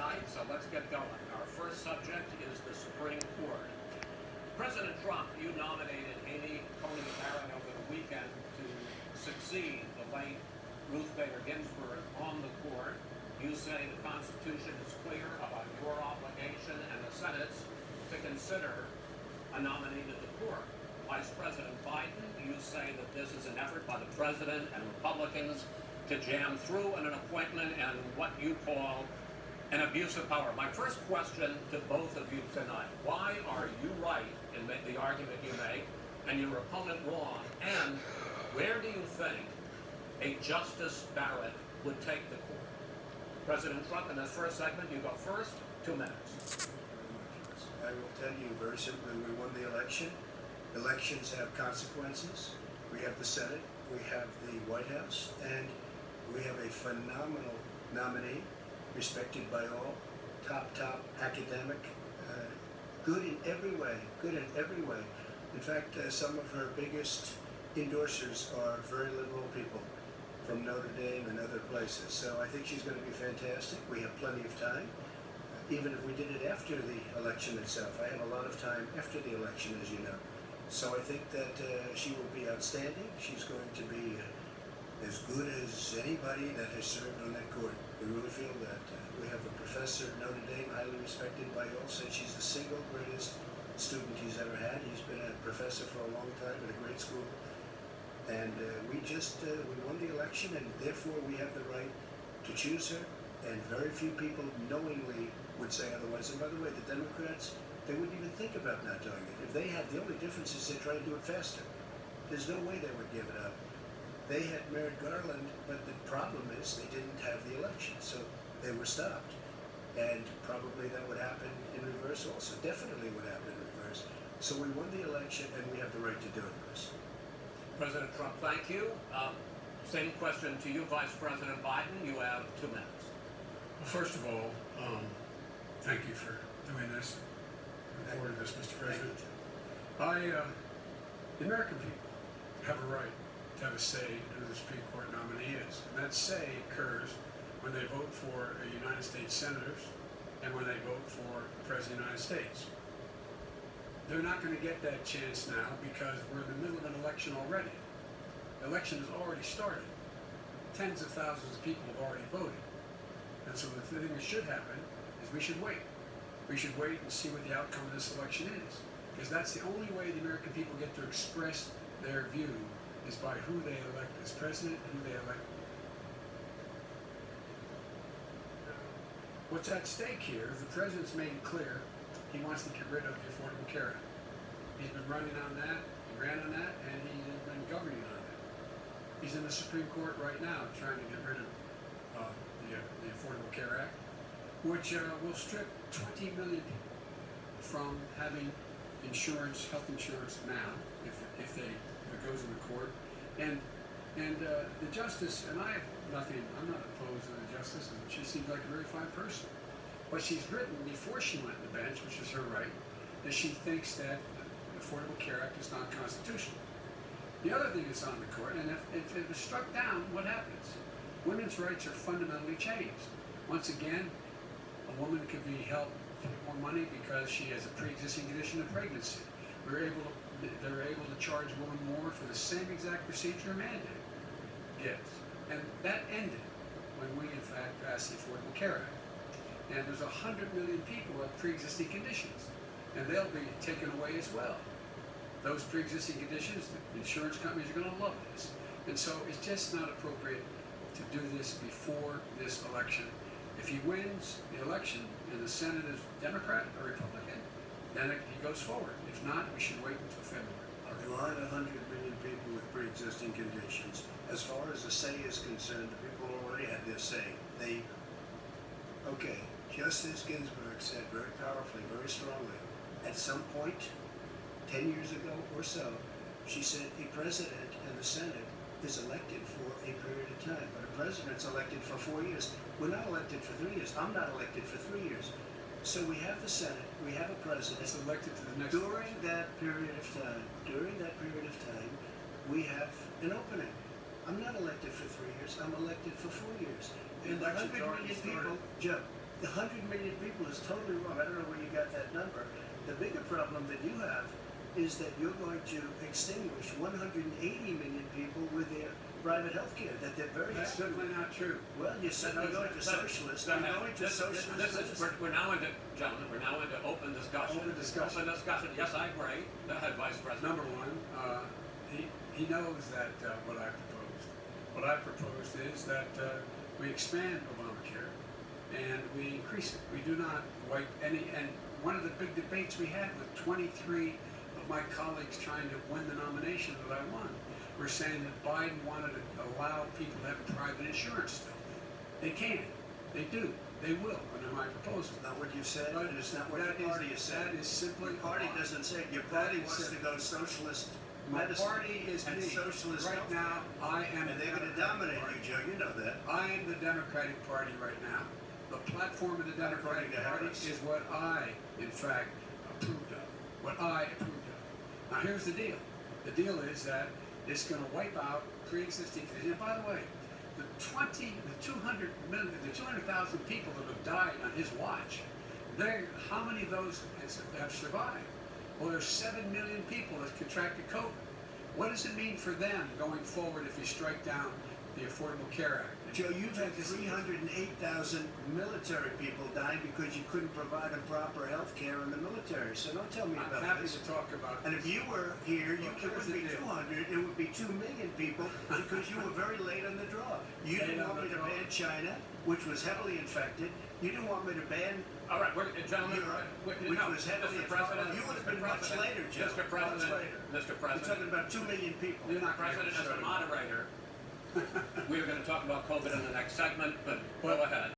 tonight, so let's get going. Our first subject is the Supreme Court. President Trump, you nominated Amy Coney Barrett over the weekend to succeed the late Ruth Bader Ginsburg on the court. You say the Constitution is clear about your obligation and the Senate's to consider a nominee to the court. Vice President Biden, you say that this is an effort by the President and Republicans to jam through an appointment and what you call an abuse of power. My first question to both of you tonight, why are you right in the argument you make and your opponent wrong? And where do you think a Justice Barrett would take the court? President Trump, in this first segment, you go first, 2 minutes. I will tell you very simply, we won the election. Elections have consequences. We have the Senate, we have the White House, and we have a phenomenal nominee, respected by all, top academic, good in every way, In fact, some of her biggest endorsers are very liberal people from Notre Dame and other places. So I think she's going to be fantastic. We have plenty of time. Even if we did it after the election itself. I have a lot of time after the election, as you know. So I think that she will be outstanding. She's going to be as good as anybody that has served on that court. We really feel that. We have a professor at Notre Dame, highly respected by all, said she's the single greatest student he's ever had. He's been a professor for a long time at a great school. And we won the election, and therefore we have the right to choose her. And very few people knowingly would say otherwise. And by the way, the Democrats, they wouldn't even think about not doing it. If they had, the only difference is they try to do it faster. There's no way they would give it up. They had Merrick Garland, but the problem is they didn't have the election, so they were stopped. And probably that would happen in reverse also. Definitely would happen in reverse. So we won the election, and we have the right to do it, Chris. President Trump, thank you. Same question to you, Vice President Biden. You have 2 minutes. Well, first of all, thank you for doing this. Look forward to this, Mr. President. The American people have a right to have a say in who the Supreme Court nominee is. And that say occurs when they vote for United States senators and when they vote for the President of the United States. They're not going to get that chance now because we're in the middle of an election already. The election has already started. Tens of thousands of people have already voted. And so the thing that should happen is we should wait. We should wait and see what the outcome of this election is. Because that's the only way the American people get to express their view is by who they elect as president and who they elect. What's at stake here is the president's made it clear he wants to get rid of the Affordable Care Act. He's been running on that, he ran on that, and he has been governing on that. He's in the Supreme Court right now trying to get rid of the Affordable Care Act, which will strip 20 million people from having insurance, health insurance now, if it goes in the court. And the justice, and I'm not opposed to the justice, and she seems like a very fine person. But she's written before she went to the bench, which is her right, that she thinks that the Affordable Care Act is not constitutional. The other thing that's on the court, and if it was struck down, what happens? Women's rights are fundamentally changed. Once again, a woman could be held to pay more money because she has a pre-existing condition of pregnancy. They're able to charge a woman more for the same exact procedure a man did. Yes. And that ended when we, in fact, passed the Affordable Care Act. And there's 100 million people with pre-existing conditions, and they'll be taken away as well. Those pre-existing conditions, the insurance companies are going to love this. And so it's just not appropriate to do this before this election. If he wins the election and the Senate is Democrat or Republican, then he goes forward. If not, we should wait until February. There aren't 100 million people with pre-existing conditions. As far as the say is concerned, the people already had their say. Justice Ginsburg said very powerfully, very strongly, at some point, 10 years ago or so, she said a president and the Senate is elected for a period of time, but a president's elected for 4 years. We're not elected for 3 years. I'm not elected for 3 years. So we have the Senate, we have a president. It's elected to the next During that period of time, we have an opening. I'm not elected for 3 years. I'm elected for 4 years. And the 100 million people, Joe, 100 million people is totally wrong. I don't know where you got that number. The bigger problem that you have is that you're going to extinguish 180 million people with their private health care, that they're very That's happy simply with. not true. Well, you're certainly going to socialists. You're going to socialists. We're now into, gentlemen, we're now into open discussion. Open discussion. Open discussion. Yes, I agree. Go ahead, Vice President. Number one, he knows that what I proposed. What I proposed is that we expand Obamacare and we increase it. We do not wipe any, and one of the big debates we had with 23 of my colleagues trying to win the nomination that I won, were saying that Biden wanted to allow people to have private insurance still. They can. They do. They will under my proposal. Not what you said, But and it's not what that your party is- has said. that is simply Your party a lie. doesn't say it. Your That party is wants to simply- go socialist My medicine party is and me. socialist Right healthcare. now, I am And the they're going to Democratic dominate Party. you, Joe. You know that. I am the Democratic Party right now. The platform of the Democratic According to Party Harris. is what I, in fact, approved of. What I approved of. Now here's the deal. The deal is that it's going to wipe out pre-existing conditions. And by the way, the 200,000 people that have died on his watch, how many of those have survived? Well, there's 7 million people that contracted COVID. What does it mean for them going forward if you strike down the Affordable Care Act? Joe, you've had 308,000 military people dying because you couldn't provide them proper health care in the military. So don't tell me I'm about happy this. to talk about And if you were here, Look, it here's wouldn't the be deal. 200, it would be 2 million people because you were very late on the draw. You Late didn't on want me the to draw. ban China, which was heavily infected. You didn't want me to ban All right, gentlemen, Europe, which which was heavily Mr. President, infected. You would have Mr. been much President, later, Joe. Mr. President, Much later. Mr. You're President, talking about 2 million people. You're not President, as a Sorry. moderator, we are going to talk about COVID in the next segment, but go ahead.